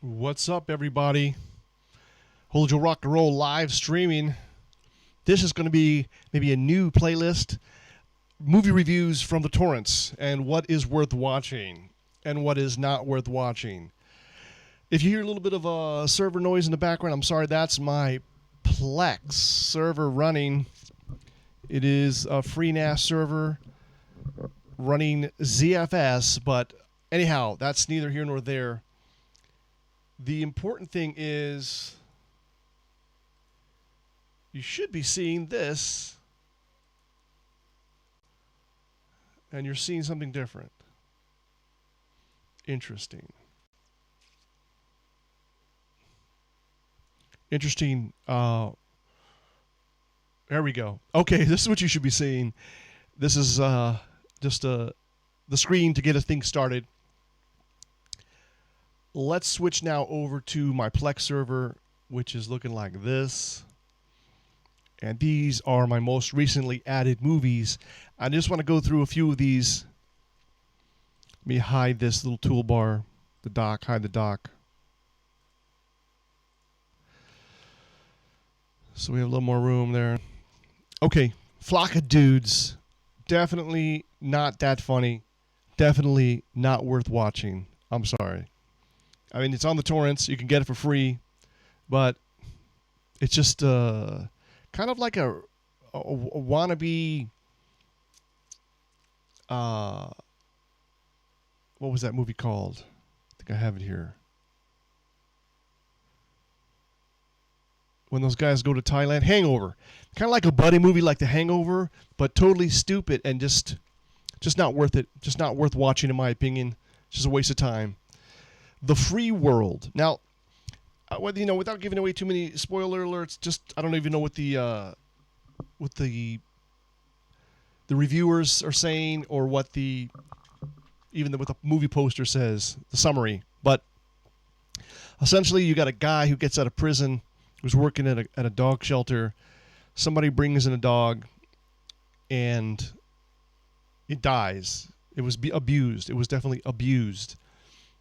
What's up, everybody? Hold Your Rock and Roll live streaming. This is going to be maybe a new playlist. Movie reviews from the torrents and what is worth watching and what is not worth watching. If you hear a little bit of a server noise in the background, I'm sorry, that's my Plex server running. It is a free NAS server running ZFS, but anyhow, that's neither here nor there. The important thing is you should be seeing this, and you're seeing something different. Interesting. Interesting. There we go. Okay, this is what you should be seeing. This is just the screen to get a thing started. Let's switch now over to my Plex server, which is looking like this. And these are my most recently added movies. I just want to go through a few of these. Let me hide this little toolbar, the dock, hide the dock. So we have a little more room there. Okay, Flock of Dudes. Definitely not that funny. Definitely not worth watching. I'm sorry. I mean, it's on the torrents. You can get it for free. But it's just kind of like a wannabe... what was that movie called? I think I have it here. When those guys go to Thailand. Hangover. Kind of like a buddy movie like The Hangover, but totally stupid and just not worth it. Just not worth watching, in my opinion. Just a waste of time. The Free World. Now, without giving away too many spoiler alerts, just I don't even know what the reviewers are saying or what the movie poster says, the summary. But essentially, you got a guy who gets out of prison, who's working at a dog shelter. Somebody brings in a dog, and it dies. It was abused. It was definitely abused.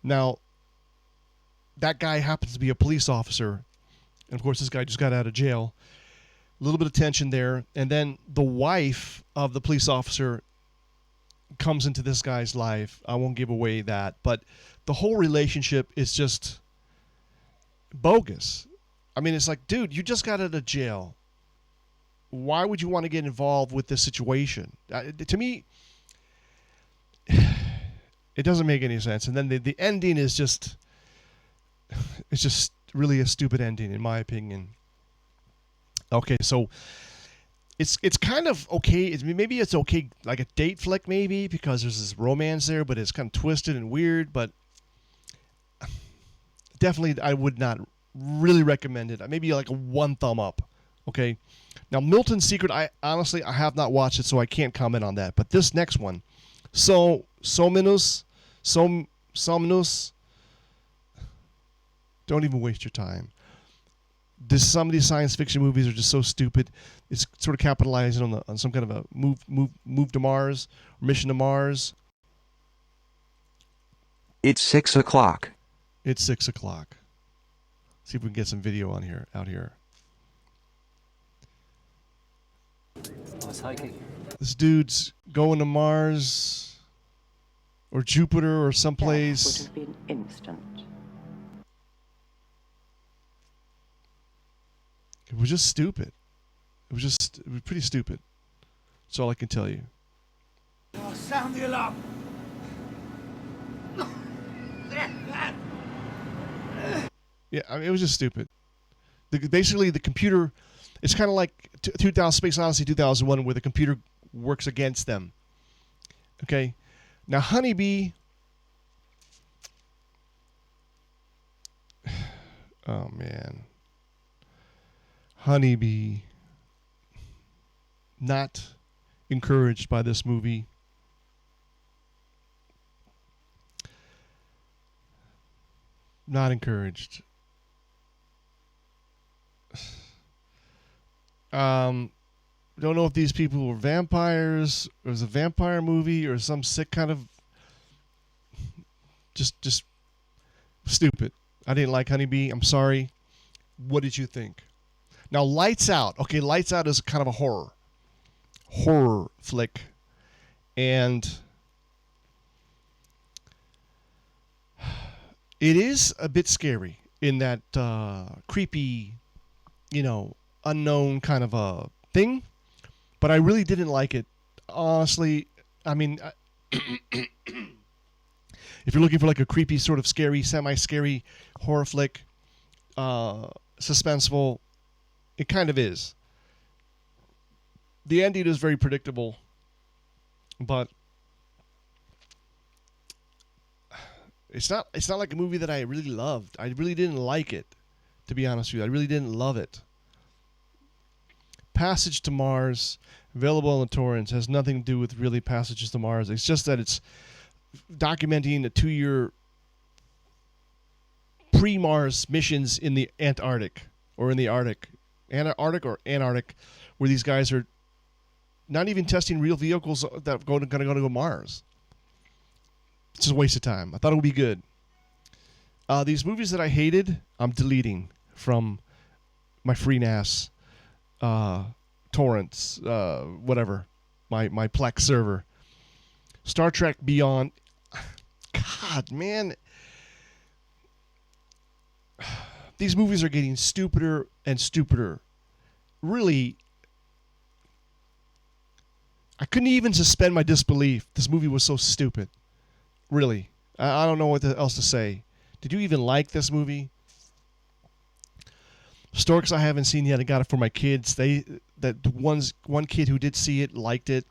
Now, that guy happens to be a police officer. And, of course, this guy just got out of jail. A little bit of tension there. And then the wife of the police officer comes into this guy's life. I won't give away that. But the whole relationship is just bogus. I mean, it's like, dude, you just got out of jail. Why would you want to get involved with this situation? To me, it doesn't make any sense. And then the ending is just... It's just really a stupid ending, in my opinion. Okay, so it's kind of okay. Maybe it's okay, like a date flick, maybe, because there's this romance there, but it's kind of twisted and weird. But definitely, I would not really recommend it. Maybe like a 1 thumb up. Okay. Now, Milton's Secret, I have not watched it, so I can't comment on that. But this next one, Somnus. Don't even waste your time. Some of these science fiction movies are just so stupid. It's sort of capitalizing on some kind of a move to Mars, or mission to Mars. It's 6 o'clock. It's 6 o'clock. See if we can get some video out here. I was hiking. This dude's going to Mars or Jupiter or someplace. Death would have been instant. It was just stupid. It was pretty stupid. That's all I can tell you. Sound the alarm! Yeah, I mean, it was just stupid. Basically, the computer, it's kind of like Space Odyssey 2001, where the computer works against them. Okay? Now, Honeybee... Oh, man. Honeybee, not encouraged by this movie. Not encouraged. Don't know if these people were vampires, or it was a vampire movie, or some sick kind of just stupid. I didn't like Honeybee. I'm sorry. What did you think? Now, Lights Out. Okay, Lights Out is kind of a horror flick. And it is a bit scary in that creepy, unknown kind of a thing. But I really didn't like it. Honestly, I mean, if you're looking for like a creepy, sort of scary, semi-scary horror flick, suspenseful, it kind of is. The ending is very predictable, but it's not like a movie that I really loved. I really didn't like it, to be honest with you. I really didn't love it. Passage to Mars, available on the torrents, has nothing to do with really Passages to Mars. It's just that it's documenting a 2-year pre-Mars missions in the Antarctic or in the Arctic, where these guys are not even testing real vehicles that are going to go to Mars. It's just a waste of time. I thought it would be good. These movies that I hated, I'm deleting from my free NAS, torrents, whatever, my Plex server. Star Trek Beyond. God, man. These movies are getting stupider and stupider. Really, I couldn't even suspend my disbelief. This movie was so stupid. Really. I don't know what else to say. Did you even like this movie? Storks I haven't seen yet. I got it for my kids. One kid who did see it liked it.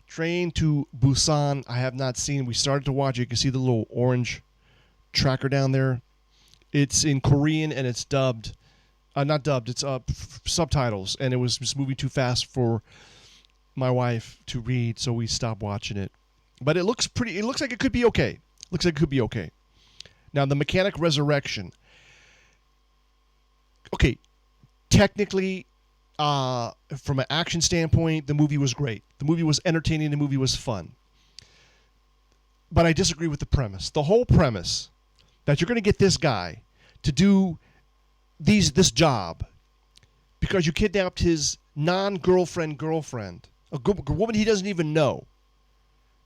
Train to Busan I have not seen. We started to watch it. You can see the little orange tracker down there. It's in Korean and it's dubbed. Not dubbed. It's subtitles. And it was just moving too fast for my wife to read, so we stopped watching it. But it looks pretty. It looks like it could be okay. Now, the Mechanic Resurection. Okay, technically, from an action standpoint, the movie was great. The movie was entertaining. The movie was fun. But I disagree with the premise. The whole premise that you're going to get this guy to do this job because you kidnapped his girlfriend, a woman he doesn't even know.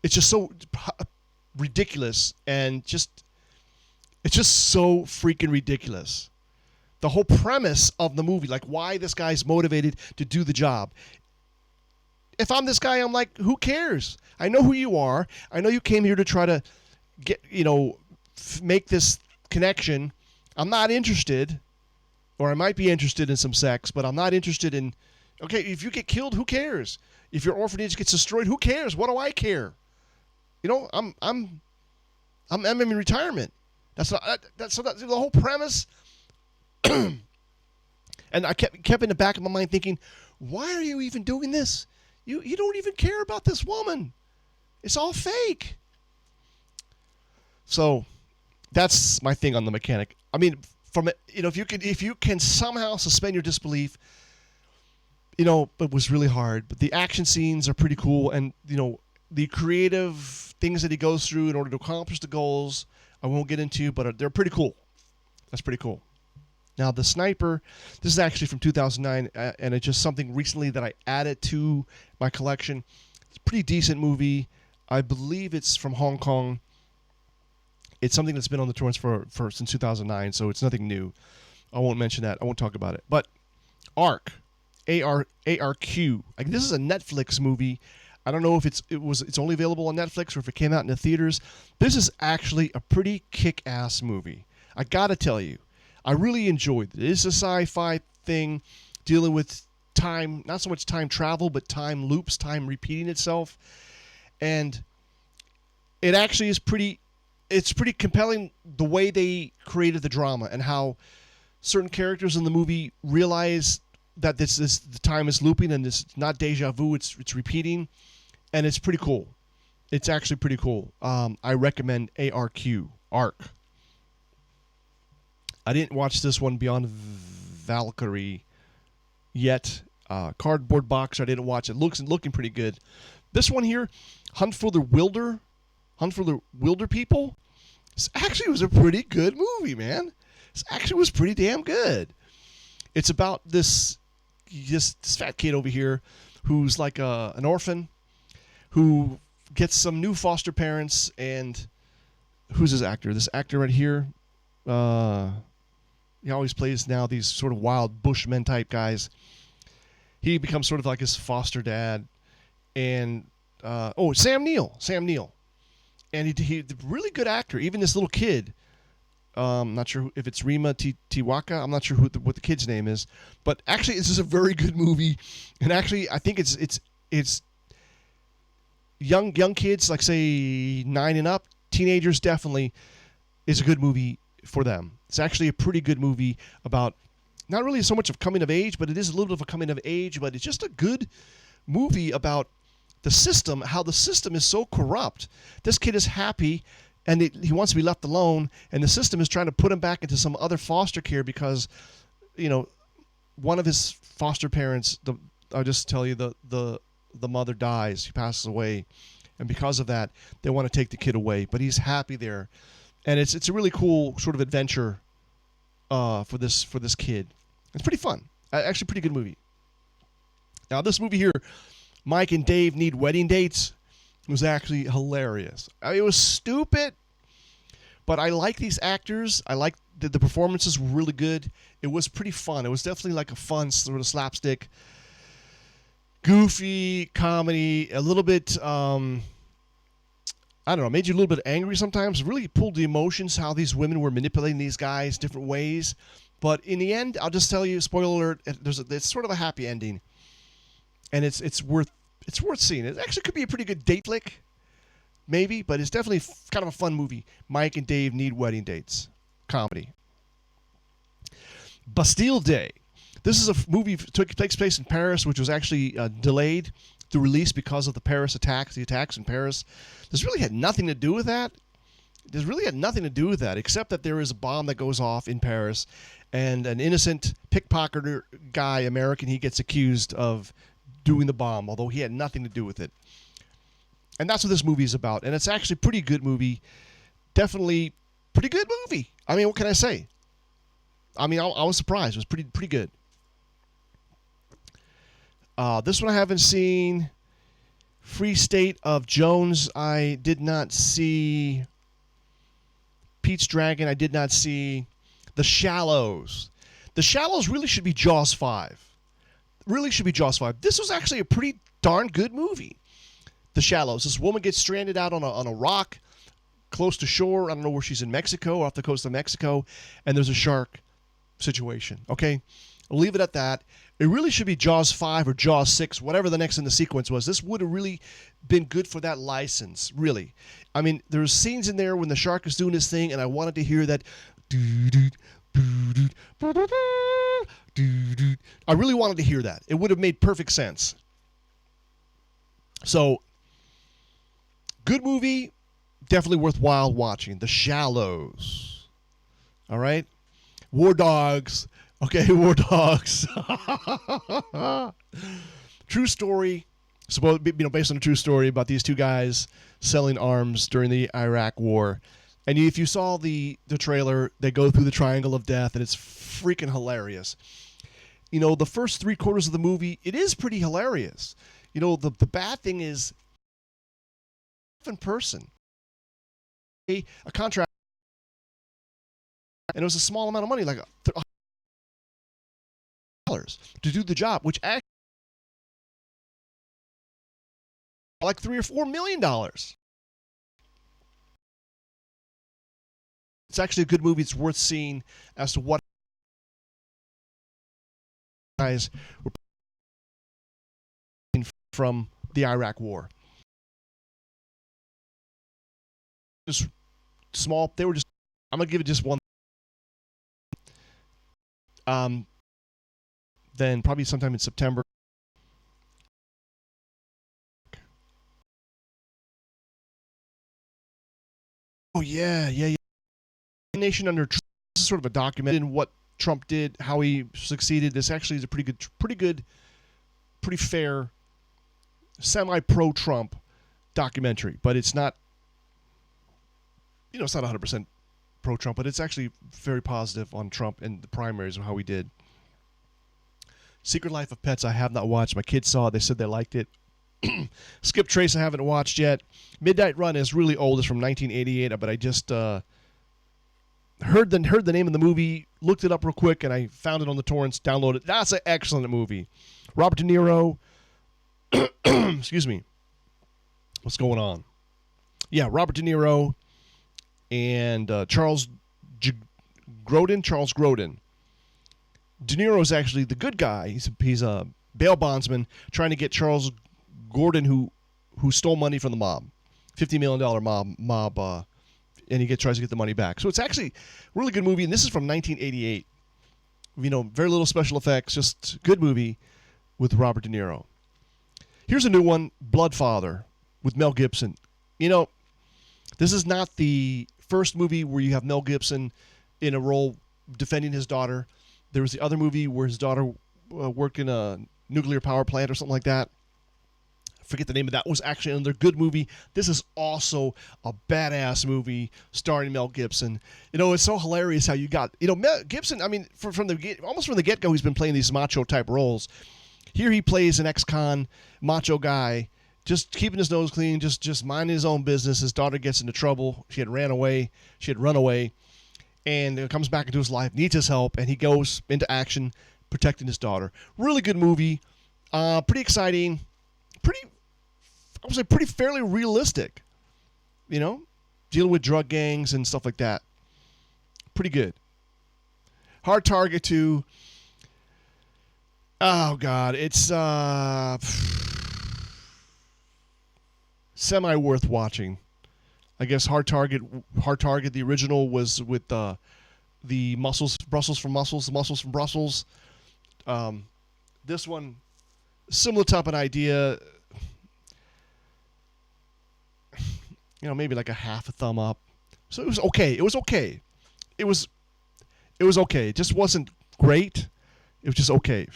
It's just so ridiculous and it's just so freaking ridiculous. The whole premise of the movie, like why this guy's motivated to do the job. If I'm this guy, I'm like, who cares? I know who you are. I know you came here to try to get, make this connection. I'm not interested, or I might be interested in some sex, but I'm not interested in, okay, if you get killed, who cares? If your orphanage gets destroyed, who cares? What do I care? I'm in retirement. That's the whole premise. And I kept in the back of my mind thinking, why are you even doing this? You don't even care about this woman. It's all fake. So that's my thing on the Mechanic. I mean, if you can somehow suspend your disbelief, it was really hard. But the action scenes are pretty cool, and the creative things that he goes through in order to accomplish the goals, I won't get into, but they're pretty cool. That's pretty cool. Now, The Sniper, this is actually from 2009, and it's just something recently that I added to my collection. It's a pretty decent movie. I believe it's from Hong Kong. It's something that's been on the torrents for since 2009, so it's nothing new. I won't mention that. I won't talk about it. But ARQ, A-R-Q. This is a Netflix movie. I don't know if it's only available on Netflix or if it came out in the theaters. This is actually a pretty kick-ass movie. I gotta tell you, I really enjoyed it. It is a sci-fi thing dealing with time, not so much time travel, but time loops, time repeating itself. And it actually is pretty compelling the way they created the drama and how certain characters in the movie realize that the time is looping and it's not deja vu, it's repeating. And it's pretty cool. It's actually pretty cool. I recommend ARQ. I didn't watch this one, Beyond Valkyrie, yet. Cardboard Box, I didn't watch it. Looking pretty good. This one here, Hunt for the Wilderpeople, actually was a pretty good movie, man. This actually was pretty damn good. It's about this fat kid over here who's like an orphan who gets some new foster parents, and who's this actor? This actor right here, he always plays now these sort of wild Bushmen type guys. He becomes sort of like his foster dad, and Sam Neill, and he's a really good actor. Even this little kid. I'm not sure if it's Rima Tiwaka. I'm not sure what the kid's name is, but actually, this is a very good movie. And actually, I think it's young kids, like say 9 and up, teenagers definitely is a good movie for them. It's actually a pretty good movie about not really so much of coming of age, but it is a little bit of a coming of age. But it's just a good movie about the system, how the system is so corrupt. This kid is happy. And he wants to be left alone, and the system is trying to put him back into some other foster care because, one of his foster parents, I'll just tell you, the mother dies. She passes away, and because of that, they want to take the kid away. But he's happy there, and it's a really cool sort of adventure for this kid. It's pretty fun. Actually, pretty good movie. Now, this movie here, Mike and Dave Need Wedding Dates, was actually hilarious. It was stupid, but I like these actors. I like the performances were really good. It was pretty fun. It was definitely like a fun sort of slapstick, goofy comedy, a little bit, I don't know, made you a little bit angry sometimes. Really pulled the emotions, how these women were manipulating these guys different ways. But in the end, I'll just tell you, spoiler alert, it's sort of a happy ending. And it's worth seeing. It actually could be a pretty good date flick, maybe, but it's definitely kind of a fun movie. Mike and Dave Need Wedding Dates. Comedy. Bastille Day. This is a movie takes place in Paris, which was actually delayed the release because of the Paris attacks, the attacks in Paris. This really had nothing to do with that. This really had nothing to do with that, except that there is a bomb that goes off in Paris, and an innocent pickpocketer guy, American, he gets accused of doing the bomb, although he had nothing to do with it. And that's what this movie is about. And it's actually a pretty good movie. Definitely pretty good movie. I mean, what can I say? I mean, I was surprised. It was pretty good. This one I haven't seen. Free State of Jones, I did not see. Pete's Dragon, I did not see. The Shallows. The Shallows really should be Jaws 5. Really should be Jaws 5. This was actually a pretty darn good movie. The Shallows. This woman gets stranded out on a rock close to shore. I don't know where she's in Mexico, off the coast of Mexico, and there's a shark situation. Okay? I'll leave it at that. It really should be Jaws 5 or Jaws 6, whatever the next in the sequence was. This would have really been good for that license, really. I mean, there's scenes in there when the shark is doing his thing, and I wanted to hear that I really wanted to hear that. It would have made perfect sense. So, good movie, definitely worthwhile watching. The Shallows. All right? War Dogs. Okay, War Dogs. True story. Based on a true story about these two guys selling arms during the Iraq War. And if you saw the trailer, they go through the Triangle of Death, and it's freaking hilarious. The first 3/4 of the movie, it is pretty hilarious. The bad thing is, in person, a contract, and it was a small amount of money, like $100 to do the job, which actually like $3 or $4 million. It's actually a good movie. It's worth seeing as to what guys were from the Iraq War. Just small. They were just. I'm gonna give it just one. Then probably sometime in September. Oh yeah. Nation under Trump. This is sort of a document in what Trump did, how he succeeded. This actually is a pretty fair, semi-pro-Trump documentary, but it's not, it's not 100% pro-Trump, but it's actually very positive on Trump and the primaries of how he did. Secret Life of Pets I have not watched. My kids saw it. They said they liked it. Skip Trace I haven't watched yet. Midnight Run is really old. It's from 1988, but I just heard the name of the movie, looked it up real quick, and I found it on the torrents, downloaded it. That's an excellent movie. Robert De Niro. Excuse me. What's going on? Yeah, Robert De Niro and Charles Grodin. Charles Grodin. De Niro is actually the good guy. He's a bail bondsman trying to get Charles Gordon, who stole money from the mob, $50 million mob, and he tries to get the money back. So it's actually a really good movie, and this is from 1988. You know, very little special effects, just good movie with Robert De Niro. Here's a new one, Bloodfather, with Mel Gibson. You know, this is not the first movie where you have Mel Gibson in a role defending his daughter. There was the other movie where his daughter worked in a nuclear power plant or something like that. I forget the name of that. It was actually another good movie. This is also a badass movie starring Mel Gibson. You know, it's so hilarious how you got, you know, Mel Gibson, I mean, almost from the get-go, he's been playing these macho-type roles. Here he plays an ex-con macho guy, just keeping his nose clean, just minding his own business. His daughter gets into trouble. She had run away, and comes back into his life, needs his help, and he goes into action protecting his daughter. Really good movie. Pretty exciting. I would say pretty fairly realistic. You know, dealing with drug gangs and stuff like that. Pretty good. Hard Target 2. Oh, God. It's semi worth watching. I guess Hard Target, the original was with the Brussels from Brussels. This one, similar type of idea. You know, maybe like a half a thumb up. So it was okay. It was okay. It was okay. It just wasn't great. It was just okay.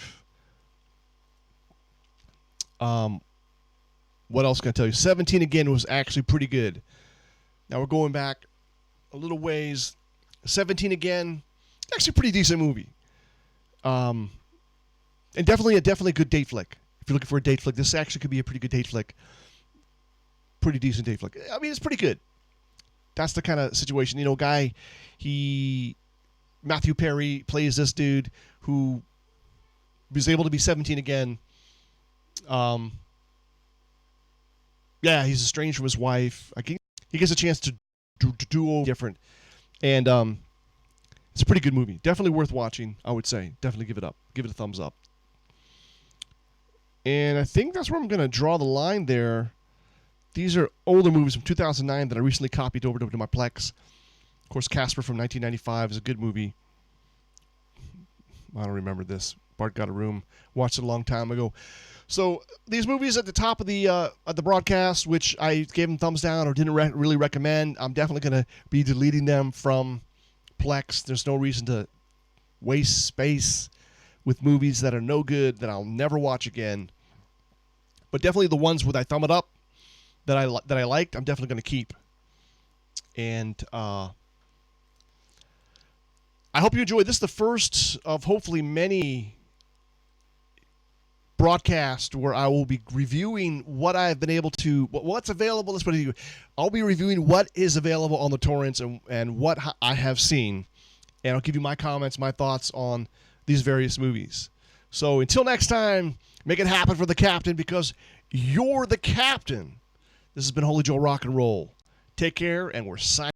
What else can I tell you? 17 Again was actually pretty good. Now we're going back a little ways. 17 Again, actually a pretty decent movie. And definitely a good date flick. If you're looking for a date flick, this actually could be a pretty good date flick. Pretty decent date flick. I mean, it's pretty good. That's the kind of situation. You know, Matthew Perry plays this dude who was able to be 17 again. Yeah, he's estranged from his wife. He gets a chance to do different. And it's a pretty good movie. Definitely worth watching, I would say. Definitely give it up. Give it a thumbs up. And I think that's where I'm going to draw the line there. These are older movies from 2009 that I recently copied over to my Plex. Of course, Casper from 1995 is a good movie. I don't remember this. Bart Got a Room. Watched it a long time ago. So these movies at the top of the broadcast, which I gave them thumbs down or didn't really recommend, I'm definitely going to be deleting them from Plex. There's no reason to waste space with movies that are no good, that I'll never watch again. But definitely the ones with I thumb it up that I liked, I'm definitely going to keep. And I hope you enjoyed. This is the first of hopefully many broadcasts where I will be reviewing what I've been able to, what's available. Let's put it. I'll be reviewing what is available on the torrents and what I have seen, and I'll give you my comments, my thoughts on these various movies. So until next time, make it happen for the captain, because you're the captain. This has been Holy Joe Rock and Roll. Take care, and we're signing.